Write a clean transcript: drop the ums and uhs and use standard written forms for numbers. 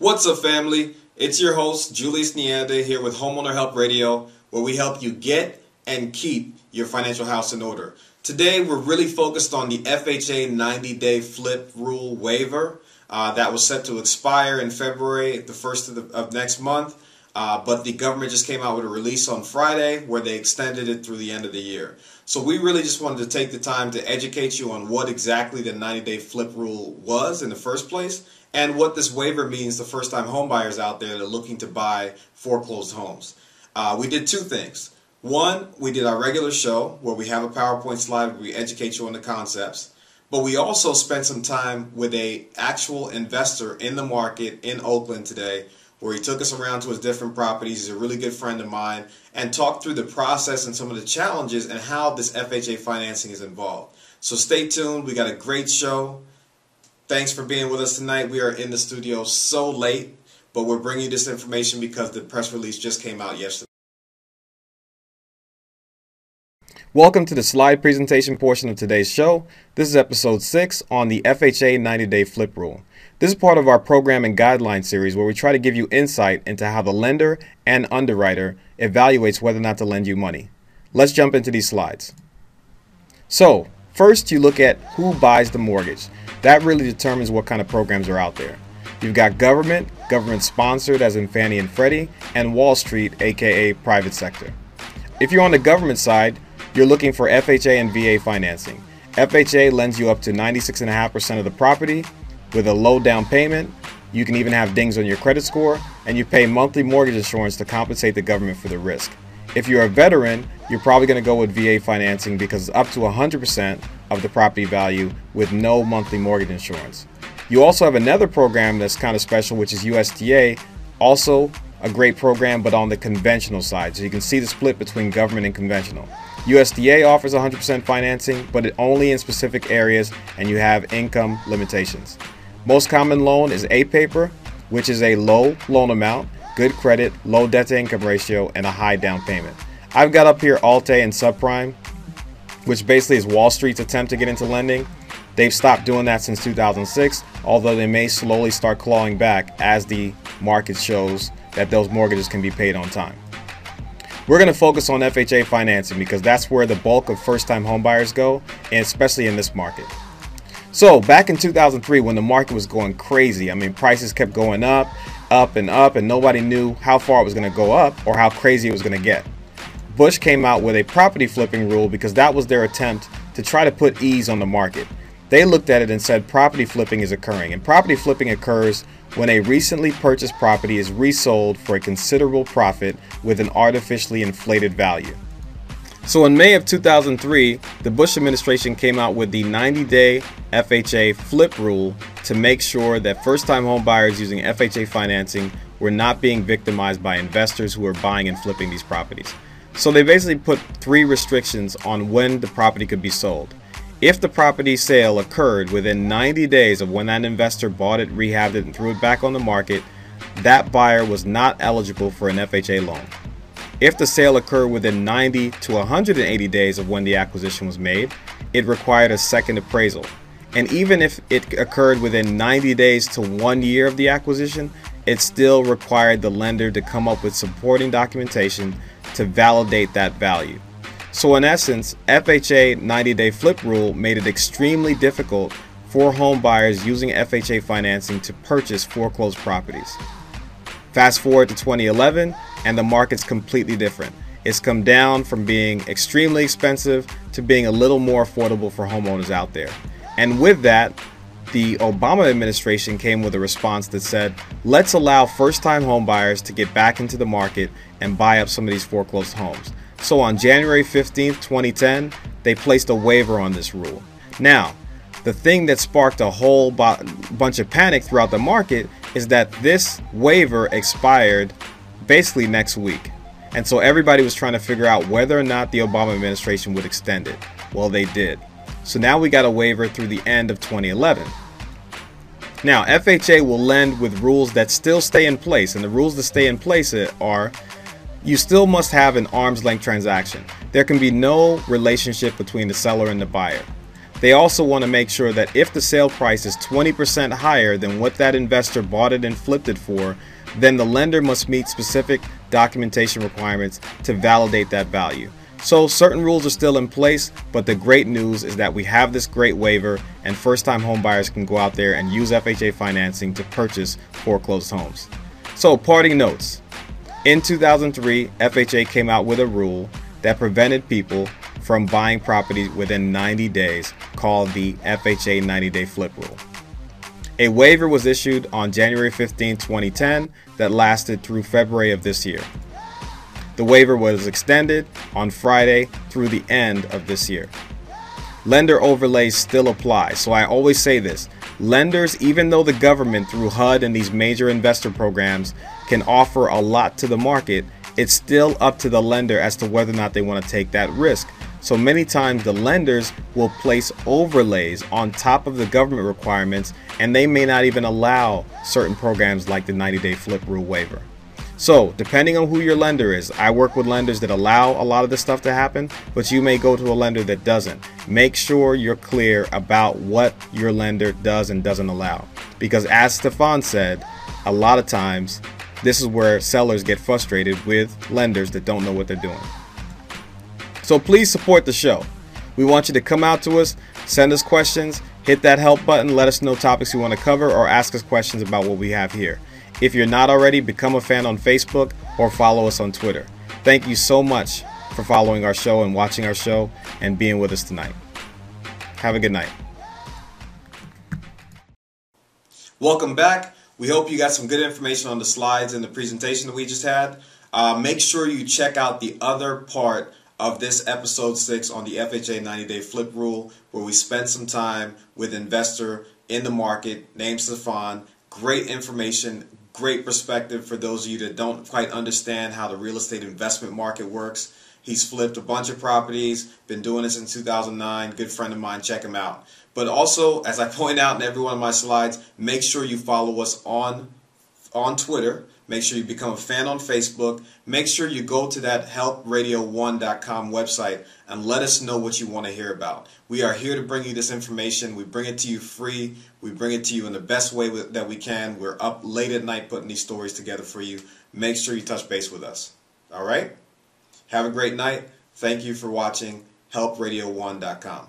What's up, family? It's your host, Julius Nyanda, here with Homeowner Help Radio, where we help you get and keep your financial house in order. Today, we're really focused on the FHA 90-day flip rule waiver that was set to expire in February, the 1st of next month, but the government just came out with a release on Friday where they extended it through the end of the year. So we really just wanted to take the time to educate you on what exactly the 90-day flip rule was in the first place, and what this waiver means to first-time homebuyers out there that are looking to buy foreclosed homes. We did two things. One, we did our regular show where we have a PowerPoint slide where we educate you on the concepts, but we also spent some time with an actual investor in the market in Oakland today, where he took us around to his different properties. He's a really good friend of mine, and talked through the process and some of the challenges and how this FHA financing is involved. So stay tuned. We got a great show. Thanks for being with us tonight. We are in the studio so late, but we're bringing you this information because the press release just came out yesterday. Welcome to the slide presentation portion of today's show. This is episode 6 on the FHA 90-day flip rule. This is part of our program and guideline series where we try to give you insight into how the lender and underwriter evaluates whether or not to lend you money. Let's jump into these slides. So, first you look at who buys the mortgage. That really determines what kind of programs are out there. You've got government sponsored as in Fannie and Freddie, and Wall Street, aka private sector. If you're on the government side, you're looking for FHA and VA financing. FHA lends you up to 96.5% of the property with a low down payment. You can even have dings on your credit score, and you pay monthly mortgage insurance to compensate the government for the risk. If you're a veteran, you're probably going to go with VA financing because it's up to 100% of the property value with no monthly mortgage insurance. You also have another program that's kind of special, which is USDA, also a great program, but on the conventional side. So you can see the split between government and conventional. USDA offers 100% financing, but it only in specific areas, and you have income limitations. Most common loan is A paper, which is a low loan amount, good credit, low debt to income ratio, and a high down payment. I've got up here Alt-A and subprime, which basically is Wall Street's attempt to get into lending. They've stopped doing that since 2006, although they may slowly start clawing back as the market shows that those mortgages can be paid on time. We're going to focus on FHA financing because that's where the bulk of first-time homebuyers go, and especially in this market. So back in 2003, when the market was going crazy, I mean, prices kept going up and up, and nobody knew how far it was going to go up or how crazy it was going to get. Bush came out with a property flipping rule because that was their attempt to try to put ease on the market. They looked at it and said property flipping is occurring, and property flipping occurs when a recently purchased property is resold for a considerable profit with an artificially inflated value. So in May of 2003, the Bush administration came out with the 90-day FHA flip rule to make sure that first-time home buyers using FHA financing were not being victimized by investors who were buying and flipping these properties. So they basically put 3 restrictions on when the property could be sold. If the property sale occurred within 90 days of when that investor bought it, rehabbed it, and threw it back on the market, that buyer was not eligible for an FHA loan. If the sale occurred within 90 to 180 days of when the acquisition was made, it required a second appraisal. And even if it occurred within 90 days to 1 year of the acquisition, it still required the lender to come up with supporting documentation to validate that value. So in essence, FHA 90-day flip rule made it extremely difficult for home buyers using FHA financing to purchase foreclosed properties. Fast forward to 2011, and the market's completely different. It's come down from being extremely expensive to being a little more affordable for homeowners out there. And with that, the Obama administration came with a response that said, let's allow first-time home buyers to get back into the market and buy up some of these foreclosed homes. So on January 15th, 2010, they placed a waiver on this rule. Now, the thing that sparked a whole bunch of panic throughout the market is that this waiver expired basically next week. And so everybody was trying to figure out whether or not the Obama administration would extend it. Well, they did. So now we got a waiver through the end of 2011. Now, FHA will lend with rules that still stay in place, and the rules that stay in place are you still must have an arm's length transaction. There can be no relationship between the seller and the buyer. They also want to make sure that if the sale price is 20% higher than what that investor bought it and flipped it for, then the lender must meet specific documentation requirements to validate that value. So certain rules are still in place, but the great news is that we have this great waiver and first-time home buyers can go out there and use FHA financing to purchase foreclosed homes. So parting notes. In 2003, FHA came out with a rule that prevented people from buying properties within 90 days called the FHA 90-day flip rule. A waiver was issued on January 15, 2010 that lasted through February of this year. The waiver was extended on Friday through the end of this year. Lender overlays still apply, so I always say this. Lenders, even though the government through HUD and these major investor programs can offer a lot to the market, it's still up to the lender as to whether or not they want to take that risk. So many times the lenders will place overlays on top of the government requirements, and they may not even allow certain programs like the 90-day flip rule waiver. So depending on who your lender is, I work with lenders that allow a lot of this stuff to happen, but you may go to a lender that doesn't. Make sure you're clear about what your lender does and doesn't allow. Because as Stefan said, a lot of times this is where sellers get frustrated with lenders that don't know what they're doing. So please support the show. We want you to come out to us, send us questions, hit that help button, let us know topics you want to cover, or ask us questions about what we have here. If you're not already, become a fan on Facebook or follow us on Twitter. Thank you so much for following our show and watching our show and being with us tonight. Have a good night. Welcome back. We hope you got some good information on the slides and the presentation that we just had. Make sure you check out the other part of this episode 6 on the FHA 90-day flip rule, where we spent some time with an investor in the market named Stefan. Great information, great perspective for those of you that don't quite understand how the real estate investment market works. He's flipped a bunch of properties, been doing this since 2009. Good friend of mine, check him out. But also, as I point out in every one of my slides, make sure you follow us on Twitter. Make sure you become a fan on Facebook. Make sure you go to that helpradio1.com website and let us know what you want to hear about. We are here to bring you this information. We bring it to you free. We bring it to you in the best way that we can. We're up late at night putting these stories together for you. Make sure you touch base with us. All right? Have a great night. Thank you for watching helpradio1.com.